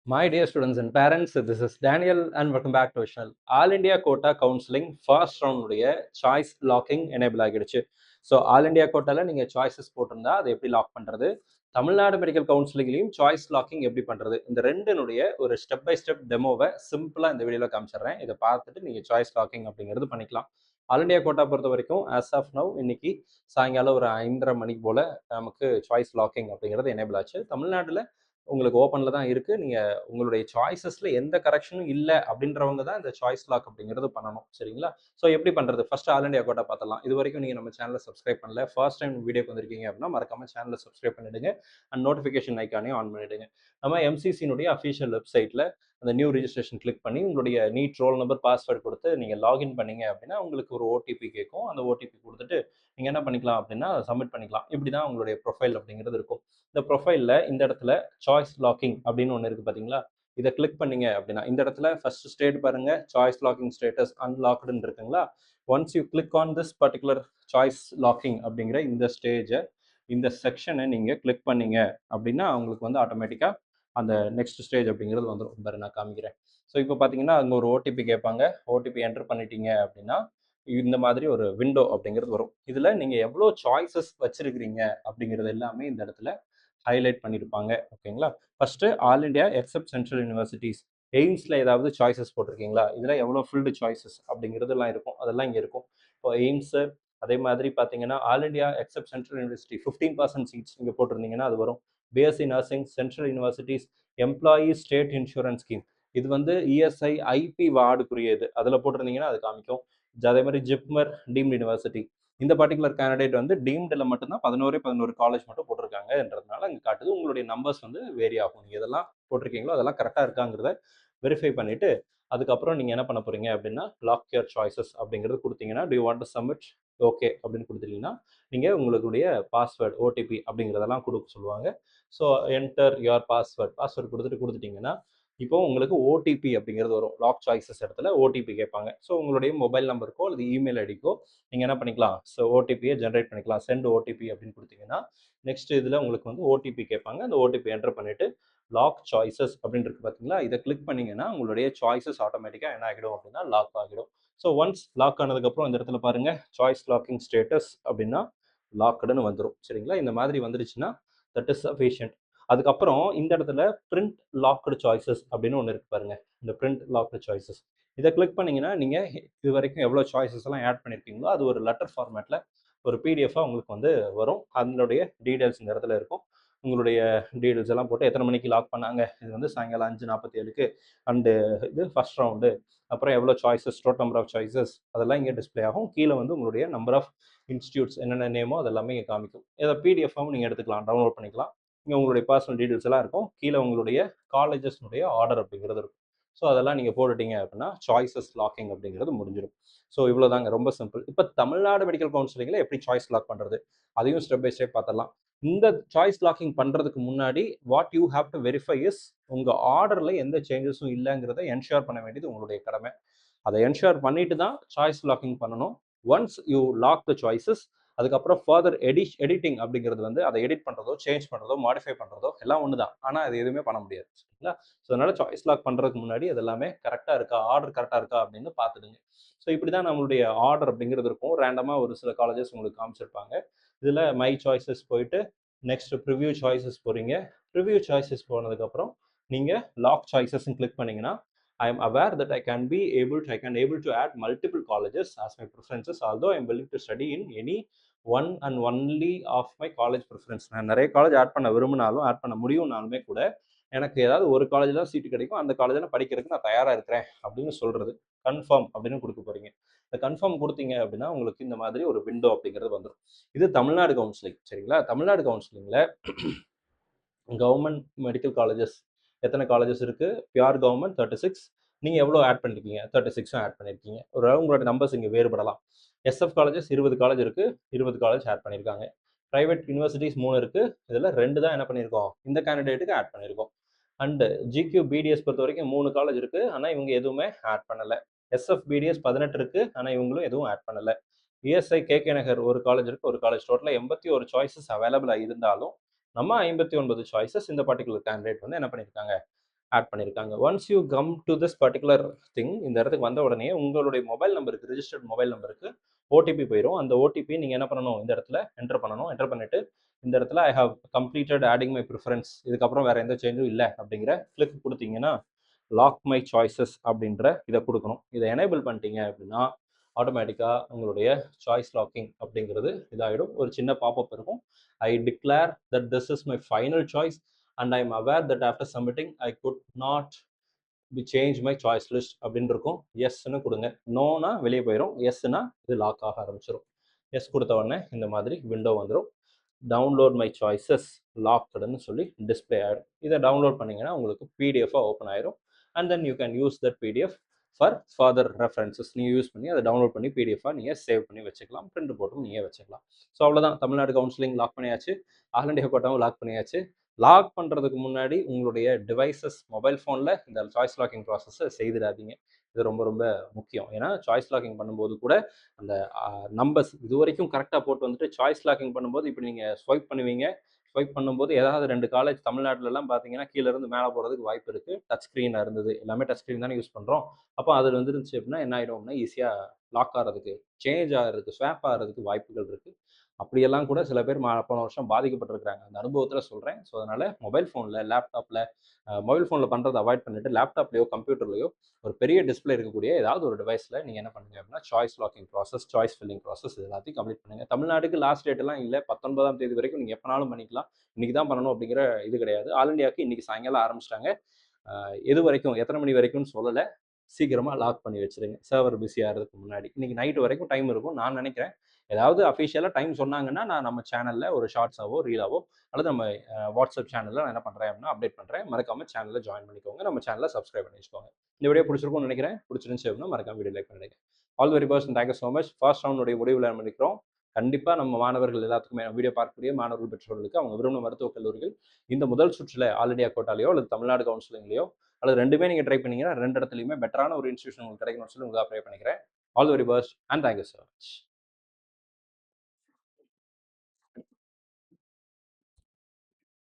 My dear students and parents, this is Daniel and welcome back to our channel. All India Quota Counseling first round உடைய choice locking enable ஆகிடுச்சு. So all India கோட்டாவில் நீங்கள் choices போட்டிருந்தா அதை எப்படி lock பண்ணுறது, Tamil Nadu medical கவுன்சிலிங்லையும் choice locking எப்படி பண்ணுறது, இந்த ரெண்டினுடைய ஒரு ஸ்டெப் பை ஸ்டெப் டெமோவை சிம்பிளாக இந்த வீடியோவில் காமிச்சிடுறேன். இதை பார்த்துட்டு நீங்கள் சாய்ஸ் லாக்கிங் அப்படிங்கிறது பண்ணிக்கலாம். ஆல் இண்டியா கோட்டா பொறுத்த வரைக்கும் ஆஸ் ஆஃப் நவ் இன்னைக்கு சாயங்காலம் ஒரு 5:30 மணிக்கு போல் நமக்கு சாய்ஸ் லாக்கிங் அப்படிங்கிறது எனேபிள் ஆச்சு. தமிழ்நாட்டில் உங்களுக்கு ஓப்பனில் தான் இருக்குது. நீங்கள் உங்களுடைய சாய்ஸஸில் எந்த கரெக்ஷனும் இல்லை அப்படின்றவங்க தான் இந்த சாய்ஸ் லாக் அப்படிங்கிறது பண்ணணும். சரிங்களா? ஸோ எப்படி பண்ணுறது, ஃபர்ஸ்ட் ஆல் இண்டியா கோட்டா பார்த்துலாம். இது வரைக்கும் நீங்கள் நம்ம சேனலை சப்ஸ்கிரைப் பண்ணல, ஃபர்ஸ்ட் டைம் வீடியோக்கு வந்திருக்கீங்க அப்படின்னா மறக்காம சேனலை சப்ஸ்கிரைப் பண்ணிவிடுங்க அண்ட் நோட்டிஃபிகேஷன் ஐக்கானையும் ஆன் பண்ணிவிடுங்க. நம்ம எம்சிசினுடைய அஃபிஷியல் வெப்சைட்டில் அந்த நியூ ரிஜிஸ்ட்ரேஷன் கிளிக் பண்ணி உங்களுடைய நீட் ரோல் நம்பர் பாஸ்வேர்டு கொடுத்து நீங்கள் லாகின் பண்ணீங்க அப்படின்னா உங்களுக்கு ஒரு ஓடிபி கேட்கும். அந்த ஓடிபி கொடுத்துட்டு நீங்கள் என்ன பண்ணிக்கலாம் அப்படின்னா சப்மிட் பண்ணிக்கலாம். இப்படி தான் உங்களுடைய ப்ரொஃபைல் அப்படிங்கிறது இருக்கும். இந்த ப்ரொஃபைலில் இந்த இடத்துல சாய்ஸ் லாக்கிங் அப்படின்னு ஒன்று இருக்குது பார்த்தீங்களா, இதை கிளிக் பண்ணீங்க அப்படின்னா இந்த இடத்துல ஃபர்ஸ்ட் ஸ்டேட் பாருங்க, சாய்ஸ் லாக்கிங் ஸ்டேட்டஸ் அன்லாக்டுன்னு இருக்குங்களா. Once you click on this particular choice locking அப்படிங்கிற இந்த ஸ்டேஜை, இந்த செக்ஷனை நீங்கள் கிளிக் பண்ணீங்க அப்படின்னா உங்களுக்கு வந்து ஆட்டோமேட்டிக்காக அந்த நெக்ஸ்ட் ஸ்டேஜ் அப்படிங்கிறது வந்துடும். பாரு நான் காமிக்கிறேன். ஸோ இப்போ பார்த்தீங்கன்னா அங்கே ஒரு ஓடிபி கேட்பாங்க. ஓடிபி என்டர் பண்ணிட்டீங்க அப்படின்னா இந்த மாதிரி ஒரு விண்டோ அப்படிங்கிறது வரும். இதில் நீங்கள் எவ்வளோ சாய்ஸஸ் வச்சிருக்கிறீங்க அப்படிங்கிறது எல்லாமே இந்த இடத்துல ஹைலைட் பண்ணியிருப்பாங்க. ஓகேங்களா? First all India except central universities, எய்ம்ஸில் ஏதாவது சாய்ஸஸ் போட்டிருக்கீங்களா, இதில் எவ்வளோ ஃபில்டு சாய்ஸஸ் அப்படிங்கிறதுலாம் இருக்கும். அதெல்லாம் இங்கே இருக்கும். இப்போ எய்ம்ஸு அதே மாதிரி பார்த்தீங்கன்னா all India except central university 15% seats நீங்கள் போட்டிருந்தீங்கன்னா அது வரும். BSc nursing central universities employee state insurance scheme, இது வந்து இஎஸ்ஐ ஐபி வார்டுக்குரியது, அதில் போட்டிருந்தீங்கன்னா அது காமிக்கும். அதே மாதிரி ஜிப்மர் டீம்டு யூனிவர்சிட்டி, இந்த பர்டிகுலர் கேண்டிடேட் வந்து டீம்டில் மட்டும்தான் 11 காலேஜ் மட்டும் போட்டிருக்காங்கன்றதுனால அங்கே காட்டுது. உங்களுடைய நம்பர்ஸ் வந்து வேரி ஆகும். நீங்கள் எதெல்லாம் போட்டிருக்கீங்களோ அதெல்லாம் கரெக்டாக இருக்காங்கிறத வெரிஃபை பண்ணிவிட்டு அதுக்கப்புறம் நீங்கள் என்ன பண்ண போகிறீங்க அப்படின்னா லாக் யுவர் சாய்ஸஸ் அப்படிங்கிறது கொடுத்தீங்கன்னா to you want to submit okay அப்படின்னு கொடுத்துட்டீங்கன்னா நீங்கள் உங்களுடைய பாஸ்வேர்டு ஓடிபி அப்படிங்கிறதெல்லாம் கொடுக்க சொல்லுவாங்க. ஸோ என்டர் யுவர் பாஸ்வேர்டு கொடுத்துட்டீங்கன்னா இப்போ உங்களுக்கு ஓடிபி அப்படிங்கிறது வரும். லாக் சாய்ஸஸ் இடத்துல ஓடிபி கேட்பாங்க. ஸோ உங்களுடைய மொபைல் நம்பருக்கோ அல்லது இமெயில் ஐடிக்கோ நீங்கள் என்ன பண்ணிக்கலாம், ஸோ ஓடிபியை ஜென்ரேட் பண்ணிக்கலாம். சென்ட் ஓடிபி அப்படின்னு கொடுத்தீங்கன்னா நெக்ஸ்ட் இதில் உங்களுக்கு வந்து ஓடிபி கேட்பாங்க. அந்த ஓடிபி என்டர் பண்ணிவிட்டு லாக் சாய்ஸஸ் அப்படின்னு இருக்கு பார்த்தீங்களா, இதை கிளிக் பண்ணிங்கன்னா உங்களுடைய சாய்ஸஸ் ஆட்டோமேட்டிக்காக என்ன ஆகிடும் அப்படின்னா லாக் ஆகிடும். ஸோ ஒன்ஸ் லாக் ஆனதுக்கப்புறம் இந்த இடத்துல பாருங்கள் சாய்ஸ் லாக்கிங் ஸ்டேட்டஸ் அப்படின்னா லாக்டுன்னு வந்துடும். சரிங்களா? இந்த மாதிரி வந்துருச்சுன்னா தட் இஸ் சஃபிஷியன்ட். அதுக்கப்புறம் இந்த இடத்துல பிரிண்ட் லாக்டு சாய்ஸஸ் அப்படின்னு ஒன்று இருக்கு பாருங்க. இந்த பிரிண்ட் லாக்டு சாய்ஸஸ் இதை கிளிக் பண்ணீங்கன்னா நீங்கள் இது வரைக்கும் எவ்வளோ சாய்ஸஸ் எல்லாம் ஆட் பண்ணியிருக்கீங்களோ அது ஒரு லெட்டர் ஃபார்மேட்டில் ஒரு பிடிஎஃபாக உங்களுக்கு வந்து வரும். அதனுடைய டீடைல்ஸ் இந்த இடத்துல இருக்கும். உங்களுடைய டீடைல்ஸ் எல்லாம் போட்டு எத்தனை மணிக்கு லாக் பண்ணாங்க, இது வந்து சாயங்காலம் 5:47க்கு, அண்டு இது ஃபர்ஸ்ட் ரவுண்டு, அப்புறம் எவ்வளோ choices, total number of choices அதெல்லாம் இங்கே டிஸ்பிளே ஆகும். கீழே வந்து உங்களுடைய நம்பர் ஆஃப் இன்ஸ்டியூட்ஸ் என்னென்ன நேமோ அதெல்லாமே இங்கே காமிக்கும். இதை பிடிஎஃபாகவும் நீங்கள் எடுத்துக்கலாம், டவுன்லோட் பண்ணிக்கலாம். இங்கே உங்களுடைய பர்சனல் டீடைல்ஸ் எல்லாம் இருக்கும். கீழே உங்களுடைய காலேஜஸ்னுடைய ஆர்டர் அப்படிங்கிறது இருக்கும். ஸோ அதெல்லாம் நீங்கள் போட்டுட்டீங்க அப்படின்னா சாய்ஸஸ் லாக்கிங் அப்படிங்கிறது முடிஞ்சிடும். ஸோ இவ்வளோதாங்க, ரொம்ப சிம்பிள். இப்போ தமிழ்நாடு மெடிக்கல் கவுன்சிலிங்கில் எப்படி சாய்ஸ் லாக் பண்ணுறது அதையும் ஸ்டெப் பை ஸ்டெப் பார்த்துடலாம். இந்த சாய்ஸ் லாக்கிங் பண்ணுறதுக்கு முன்னாடி what you have to verify is உங்கள் ஆர்டரில் எந்த சேஞ்சஸும் இல்லைங்கிறத என்ஷூர் பண்ண வேண்டியது உங்களுடைய கடமை. அதை என்ஷூர் பண்ணிட்டு தான் சாய்ஸ் லாக்கிங் பண்ணணும். Once you lock the choices, அதுக்கப்புறம் ஃபர்தர் எடிட்டிங் அப்படிங்கிறது வந்து அதை எடிட் பண்ணுறதோ சேஞ்ச் பண்ணுறதோ மாடிஃபை பண்ணுறதோ எல்லாம் ஒன்று தான். ஆனால் அது எதுவுமே பண்ண முடியாது. சரிங்களா? ஸோ அதனால் சாய்ஸ் லாக் பண்ணுறதுக்கு முன்னாடி அது எல்லாமே கரெக்டாக இருக்கா, ஆர்டர் கரெக்டாக இருக்கா அப்படின்னு பார்த்துடுங்க. ஸோ இப்படி தான் நம்மளுடைய ஆர்டர் அப்படிங்கிறது இருக்கும். ரேண்டமாக ஒரு சில காலேஜஸ் உங்களுக்கு காமிச்சிருப்பாங்க. இதில் மை சாய்ஸஸ் போயிட்டு நெக்ஸ்ட் ப்ரிவ்யூ சாய்ஸஸ் போகிறீங்க. ப்ரிவ்யூ சாய்ஸஸ் போனதுக்கப்புறம் நீங்கள் லாக் சாய்ஸஸ்ன்னு கிளிக் பண்ணிங்கன்னா I am aware that I can able to add multiple colleges as my preferences, although I am willing to study in any one and only of my college preference. நான் நிறைய college add பண்ண விரும்பினாலும் add பண்ண முடியும்னாலுமே கூட எனக்கு ஏதாவது ஒரு college தான் சீட்டு கிடைக்கும், அந்த காலேஜில் படிக்கிறதுக்கு நான் தயாராக இருக்கிறேன் அப்படின்னு சொல்கிறது கன்ஃபார்ம் அப்படின்னு கொடுக்க போகிறீங்க. இந்த கன்ஃபார்ம் கொடுத்தீங்க அப்படின்னா உங்களுக்கு இந்த மாதிரி ஒரு விண்டோ அப்படிங்கிறது வந்துடும். இது தமிழ்நாடு கவுன்சிலிங். சரிங்களா? தமிழ்நாடு கவுன்சிலிங்கில் கவர்மெண்ட் மெடிக்கல் காலேஜஸ் எத்தனை காலேஜஸ் இருக்குது, பியூர் கவர்மெண்ட் 36, நீங்கள் எவ்வளோ ஆட் பண்ணியிருக்கீங்க, 36 ஆட் பண்ணியிருக்கீங்க. ஒரு உங்களோட நம்பர்ஸ் இங்கே வேறுபடலாம். எஸ்எஃப் காலேஜஸ் 20 காலேஜ் இருக்குது, 20 காலேஜ் ஆட் பண்ணியிருக்காங்க. ப்ரைவேட் யூனிவர்சிட்டிஸ் 3 இருக்குது, இதில் 2 தான் என்ன பண்ணியிருக்கோம், இந்த கேண்டிடேட்டுக்கு ஆட் பண்ணியிருக்கோம். அண்டு ஜிக்யூ பிடிஎஸ் பொறுத்த வரைக்கும் 3 காலேஜ் இருக்குது, ஆனால் இவங்க எதுவுமே ஆட் பண்ணலை. எஸ்எஃப் பிடிஎஸ் 18 இருக்குது, ஆனால் இவங்களும் எதுவும் ஆட் பண்ணலை. இஎஸ்ஐ கேகே நகர் ஒரு காலேஜ் இருக்குது, ஒரு காலேஜ். டோட்டலாக 81 சாய்ஸஸ் அவைலபிளாக இருந்தாலும் நம்ம 59 சாய்ஸஸ் இந்த பர்டிகுலர் கேண்டிடேட் வந்து என்ன பண்ணியிருக்காங்க ஆட் பண்ணியிருக்காங்க. Once you come to this particular thing, இந்த இடத்துக்கு வந்த உடனே உங்களுடைய மொபைல் நம்பருக்கு, ரிஜிஸ்டர்ட் மொபைல் நம்பருக்கு ஓடிபி போயிடும். அந்த ஓடிபி நீங்கள் என்ன பண்ணணும், இந்த இடத்துல என்டர் பண்ணணும். என்டர் பண்ணிட்டு இந்த இடத்துல I have completed adding my preference, இதுக்கப்புறம் வேறு எந்த சேஞ்சும் இல்லை அப்படிங்கிற கிளிக் கொடுத்தீங்கன்னா லாக் மை சாய்ஸஸ் அப்படின்ற இதை கொடுக்கணும். இதை எனேபிள் பண்ணிட்டீங்க அப்படின்னா ஆட்டோமேட்டிக்காக உங்களுடைய சாய்ஸ் லாக்கிங் அப்படிங்கிறது இதாகிடும். ஒரு சின்ன பாப்அப் இருக்கும். I declare that this is my final choice and I am aware that after submitting I could not be change my choice list அப்படின்னு இருக்கும். எஸ்ன்னு கொடுங்க. நோனா வெளியே போயிடும், எஸ்னா இது லாக் ஆக ஆரம்பிச்சிடும். எஸ் கொடுத்த உடனே இந்த மாதிரி விண்டோ வந்துடும். டவுன்லோட் மை சாய்ஸஸ் லாக்டுன்னு சொல்லி டிஸ்பிளே ஆகிடும். இதை டவுன்லோட் பண்ணிங்கன்னா உங்களுக்கு பிடிஎஃபாக ஓப்பன் ஆயிடும். And then you can use that PDF for further references. நீங்கள் யூஸ் பண்ணி அதை டவுன்லோட் பண்ணி பிடிஎஃபாக நீங்கள் சேவ் பண்ணி வச்சுக்கலாம். பிரிண்ட் போட்டும் நீங்கள் வச்சுக்கலாம். ஸோ அவ்வளோதான், தமிழ்நாடு கவுன்சிலிங் லாக் பண்ணியாச்சு, ஆல் இண்டியா கோட்டாவும் லாக் பண்ணியாச்சு. லாக் பண்ணுறதுக்கு முன்னாடி உங்களுடைய டிவைசஸ் மொபைல் ஃபோனில் இந்த சாய்ஸ் லாக்கிங் ப்ராசஸை செய்திடாதீங்க. இது ரொம்ப ரொம்ப முக்கியம். ஏன்னா சாய்ஸ் லாக்கிங் பண்ணும்போது கூட அந்த நம்பர்ஸ் இது வரைக்கும் கரெக்டாக போட்டு வந்துட்டு சாய்ஸ் லாக்கிங் பண்ணும்போது இப்போ நீங்கள் ஸ்வைப் பண்ணுவீங்க. ஸ்வைப் பண்ணும்போது ஏதாவது 2 காலேஜ் தமிழ்நாட்டிலலாம் பார்த்தீங்கன்னா கீழேருந்து மேலே போகிறதுக்கு வாய்ப்பு இருக்குது. டச் ஸ்க்ரீனாக இருந்தது, எல்லாமே டச் ஸ்க்ரீன் தானே யூஸ் பண்ணுறோம். அப்போ அதில் வந்துருந்துச்சு அப்படின்னா என்ன ஆகிடும் அப்படின்னா ஈஸியாக லாக் ஆகிறதுக்கு, சேஞ்ச் ஆகிறதுக்கு, ஸ்வாப் ஆகிறதுக்கு வாய்ப்புகள் இருக்குது. அப்படியெல்லாம் கூட சில பேர் போன வருஷம் பாதிக்கப்பட்டிருக்கிறாங்க. அந்த அனுபவத்தில் சொல்கிறேன். ஸோ அதனால் மொபைல் ஃபோனில், லேப்டாப்பில், மொபைல் ஃபோனில் பண்ணுறதை அவாய்ட் பண்ணிவிட்டு லேப்டாப்லேயோ கம்ப்யூட்டர்லையோ ஒரு பெரிய டிஸ்பிளே இருக்கக்கூடிய ஏதாவது ஒரு டிவைஸில் நீங்கள் என்ன பண்ணுங்க அப்படின்னா choice locking process, choice filling process எல்லாத்தையும் கம்ப்ளீட் பண்ணுங்கள். தமிழ்நாடுக்கு லாஸ்ட் டேட்டெல்லாம் இல்லை, 19ஆம் தேதி வரைக்கும் நீங்கள் எப்போனாலும் பண்ணிக்கலாம். இன்றைக்கி தான் பண்ணணும் அப்படிங்கிற இது கிடையாது. ஆல் இண்டியாவுக்கு இன்றைக்கி சாயங்காலம் ஆரம்பிச்சிட்டாங்க. எது வரைக்கும், எத்தனை மணி வரைக்கும்னு சொல்லலை. சீக்கிரமாக லாக் பண்ணி வச்சுருங்க, சர்வர் பிஸி ஆகிறதுக்கு முன்னாடி. இன்றைக்கி நைட்டு வரைக்கும் டைம் இருக்கும் நான் நினைக்கிறேன். ஏதாவது அஃபிஷியலாக டைம் சொன்னாங்கன்னா நான் நம்ம சேனலில் ஒரு ஷார்ட்ஸாவோ ரீலாவோ அல்லது நம்ம வாட்ஸ்அப் சேனலில் நான் என்ன பண்ணுறேன் அப்படின்னா அப்டேட் பண்ணுறேன். மறக்காமல் சேனலில் ஜாயின் பண்ணிக்கோங்க, நம்ம சேனலில் சப்ஸ்கிரைப் பண்ணி வச்சுக்கோங்க. இந்த வீடியோ பிடிச்சிருக்கும்னு நினைக்கிறேன். பிடிச்சிருந்துச்சு அப்படின்னா மறக்காம வீடியோ லைக் பண்ணிடுங்க. All very best, thank you so much. First ரவுண்டுடைய முடிவில் நம்ம நிற்கிறோம். கண்டிப்பாக நம்ம மாணவர்கள் எல்லாத்துக்குமே, வீடியோ பார்க்கக்கூடிய மாணவர்கள் பெற்றோர்களுக்கு அவங்க விரும்பின மருத்துவக் கல்லூரிகள் இந்த முதல் சுற்றில் ஆல் இண்டியா கோட்டாலையோ அல்லது தமிழ்நாடு கவுன்சிலிங்லையோ அல்லது ரெண்டுமே நீங்கள் ட்ரை பண்ணீங்கன்னா 2 இடத்துலையுமே பெட்டரான ஒரு இன்ஸ்டியூஷன் உங்களுக்கு கிடைக்கணும்னு சொல்லி உங்களை ப்ரே பண்ணிக்கிறேன். All very best and thank you so much.